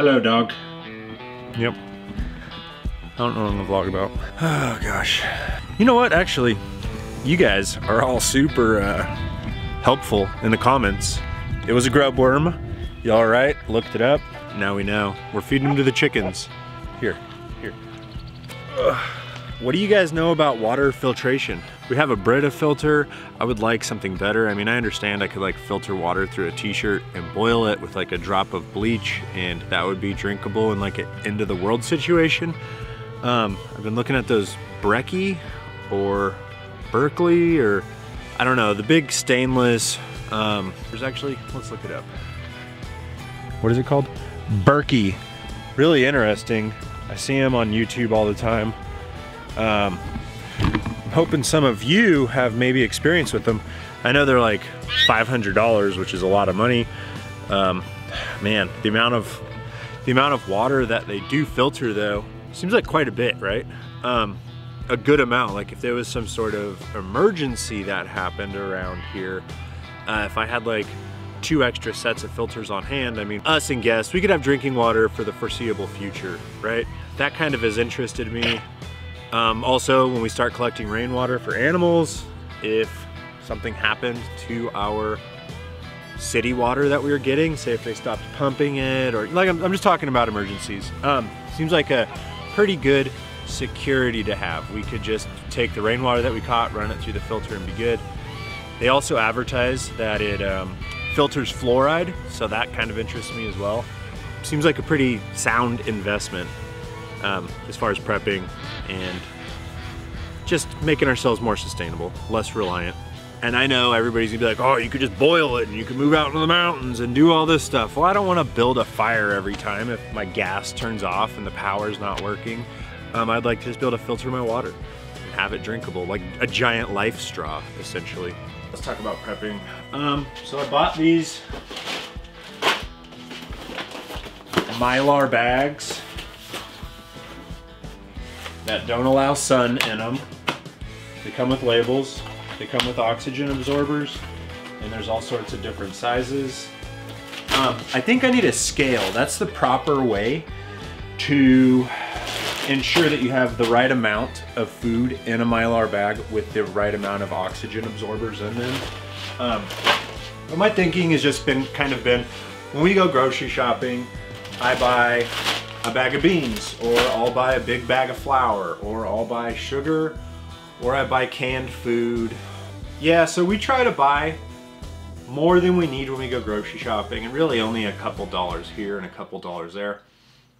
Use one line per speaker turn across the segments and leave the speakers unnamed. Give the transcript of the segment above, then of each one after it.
Hello, dog.
Yep. I don't know what I'm gonna vlog about. Oh gosh. You know what, actually, you guys are all super helpful in the comments. It was a grub worm. You all right? Looked it up. Now we know. We're feeding them to the chickens. Here. Ugh. What do you guys know about water filtration? We have a Brita filter. I would like something better. I mean, I understand I could like filter water through a t-shirt and boil it with like a drop of bleach and that would be drinkable in like an end of the world situation. I've been looking at those Brecky or Berkeley or I don't know, the big stainless, there's actually, let's look it up. What is it called? Berkey. Really interesting. I see them on YouTube all the time. I'm hoping some of you have maybe experience with them. I know they're like $500, which is a lot of money. Man, the amount of water that they do filter though, seems like quite a bit, right? A good amount. Like if there was some sort of emergency that happened around here, if I had like 2 extra sets of filters on hand, I mean, us and guests, we could have drinking water for the foreseeable future, right? That kind of has interested me. Also, when we start collecting rainwater for animals, if something happened to our city water that we were getting, say if they stopped pumping it, or like I'm just talking about emergencies. Seems like a pretty good security to have. We could just take the rainwater that we caught, run it through the filter and be good. They also advertise that it filters fluoride, so that kind of interests me as well. Seems like a pretty sound investment as far as prepping and just making ourselves more sustainable, less reliant. And I know everybody's gonna be like, oh, you could just boil it and you can move out into the mountains and do all this stuff. Well, I don't wanna build a fire every time if my gas turns off and the power's not working. I'd like to just be able to filter my water and have it drinkable, like a giant life straw, essentially. Let's talk about prepping. So I bought these Mylar bags that don't allow sun in them. They come with labels. They come with oxygen absorbers, and there's all sorts of different sizes. I think I need a scale. That's the proper way to ensure that you have the right amount of food in a Mylar bag with the right amount of oxygen absorbers in them. But my thinking has just been when we go grocery shopping, I buy a bag of beans, or I'll buy a big bag of flour, or I'll buy sugar, or I buy canned food. Yeah, so we try to buy more than we need when we go grocery shopping, and really only a couple dollars here and a couple dollars there.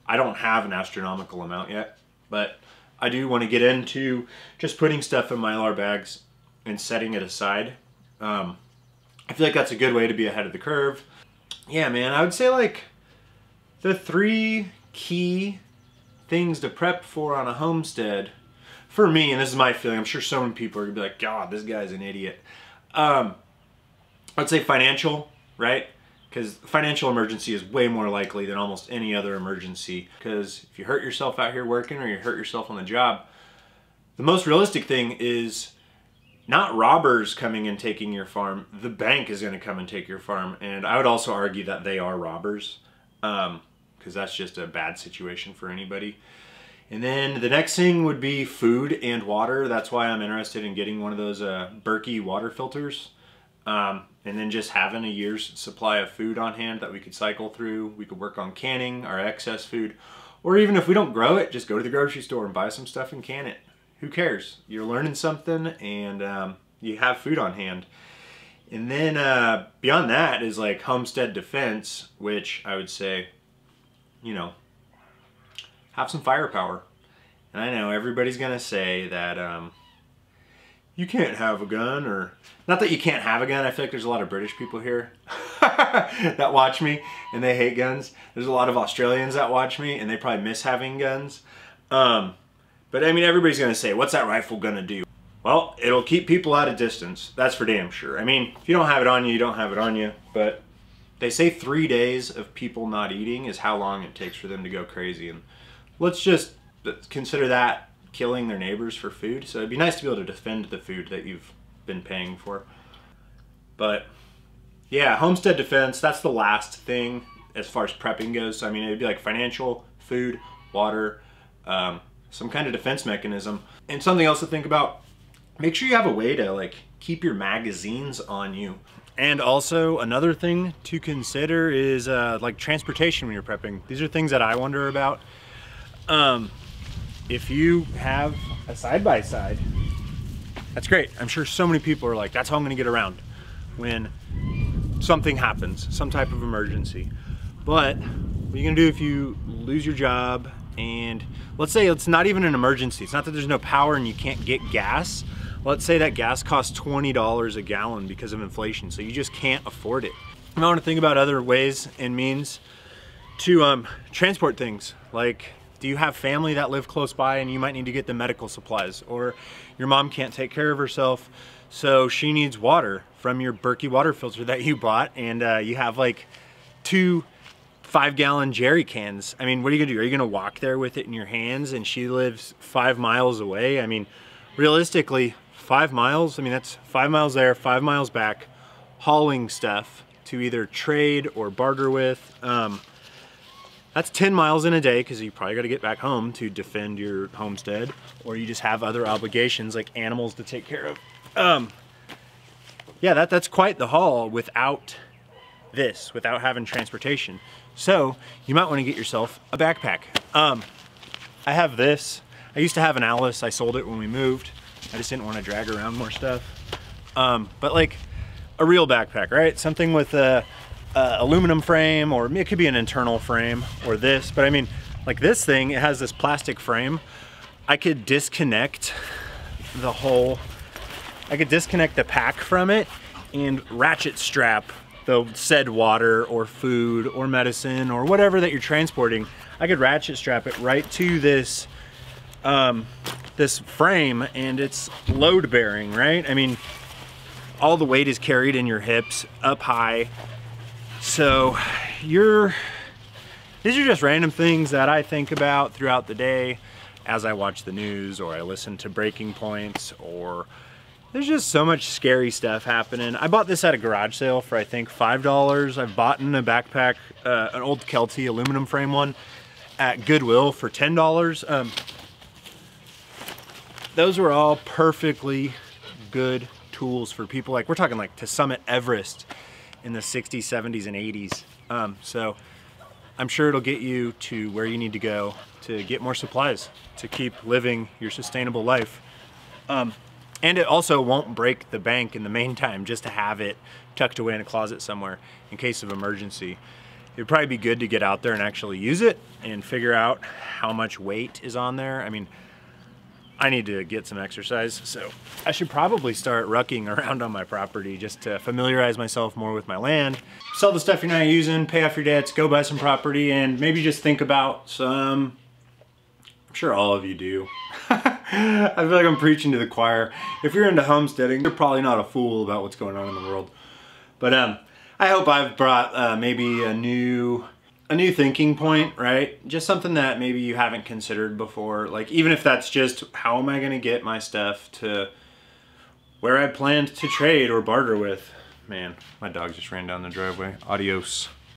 I don't have an astronomical amount yet, but I do want to get into just putting stuff in Mylar bags and setting it aside. I feel like that's a good way to be ahead of the curve. Yeah, man, I would say like the 3 key things to prep for on a homestead, for me, and this is my feeling, I'm sure so many people are gonna be like, God, this guy's an idiot. I'd say financial, right? Because financial emergency is way more likely than almost any other emergency. Because if you hurt yourself out here working or you hurt yourself on the job, the most realistic thing is not robbers coming and taking your farm. The bank is gonna come and take your farm. And I would also argue that they are robbers, because that's just a bad situation for anybody. And then the next thing would be food and water. That's why I'm interested in getting one of those Berkey water filters. And then just having a year's supply of food on hand that we could cycle through. We could work on canning our excess food. Or even if we don't grow it, just go to the grocery store and buy some stuff and can it. Who cares? You're learning something and you have food on hand. And then beyond that is like Homestead Defense, which I would say, you know, have some firepower. And I know everybody's gonna say that you can't have a gun, or not that you can't have a gun. I feel like there's a lot of British people here that watch me and they hate guns. There's a lot of Australians that watch me and they probably miss having guns. But I mean, everybody's gonna say, what's that rifle gonna do? Well, it'll keep people at a distance. That's for damn sure. I mean, if you don't have it on you, you don't have it on you. But they say 3 days of people not eating is how long it takes for them to go crazy. And let's just consider that killing their neighbors for food. So it'd be nice to be able to defend the food that you've been paying for. But yeah, Homestead Defense, that's the last thing. as far as prepping goes. So I mean, it'd be like financial, food, water, some kind of defense mechanism. And something else to think about, make sure you have a way to like keep your magazines on you. And also another thing to consider is like transportation when you're prepping. These are things that I wonder about. If you have a side-by-side, that's great. I'm sure so many people are like, that's how I'm gonna get around when something happens, some type of emergency. But what are you gonna do if you lose your job? And let's say it's not even an emergency. It's not that there's no power and you can't get gas. Let's say that gas costs $20 a gallon because of inflation, so you just can't afford it. I want to think about other ways and means to transport things. Like, do you have family that live close by and you might need to get the medical supplies? Or your mom can't take care of herself, so she needs water from your Berkey water filter that you bought, and you have like 2 5-gallon jerry cans. I mean, what are you gonna do? Are you gonna walk there with it in your hands and she lives 5 miles away? I mean, realistically, 5 miles, I mean, that's 5 miles there, 5 miles back, hauling stuff to either trade or barter with. That's 10 miles in a day, because you probably got to get back home to defend your homestead, or you just have other obligations like animals to take care of. Yeah, that's quite the haul without this, without having transportation. So you might want to get yourself a backpack. I have this. I used to have an Alice. I sold it when we moved. I just didn't want to drag around more stuff. But like a real backpack, right? Something with a aluminum frame, or it could be an internal frame, or this. But I mean, like this thing, it has this plastic frame. I could disconnect the I could disconnect the pack from it and ratchet strap the said water or food or medicine or whatever that you're transporting. I could ratchet strap it right to this this frame, and it's load bearing, right? I mean, all the weight is carried in your hips up high. So these are just random things that I think about throughout the day as I watch the news or I listen to breaking points, or there's just so much scary stuff happening. I bought this at a garage sale for I think $5. I've bought in a backpack, an old Kelty aluminum frame one at Goodwill for $10. Those were all perfectly good tools for people, like we're talking like to summit Everest in the 60s, 70s, and 80s. So I'm sure it'll get you to where you need to go to get more supplies to keep living your sustainable life. And it also won't break the bank in the meantime just to have it tucked away in a closet somewhere in case of emergency. It'd probably be good to get out there and actually use it and figure out how much weight is on there. I mean, I need to get some exercise, so I should probably start rucking around on my property just to familiarize myself more with my land. Sell the stuff you're not using, pay off your debts, go buy some property, and maybe just think about some, I'm sure all of you do. I feel like I'm preaching to the choir. If you're into homesteading, you're probably not a fool about what's going on in the world. But I hope I've brought maybe a new thinking point, right? Just something that maybe you haven't considered before. Like, even if that's just, how am I gonna get my stuff to where I planned to trade or barter with? Man, my dog just ran down the driveway. Adios.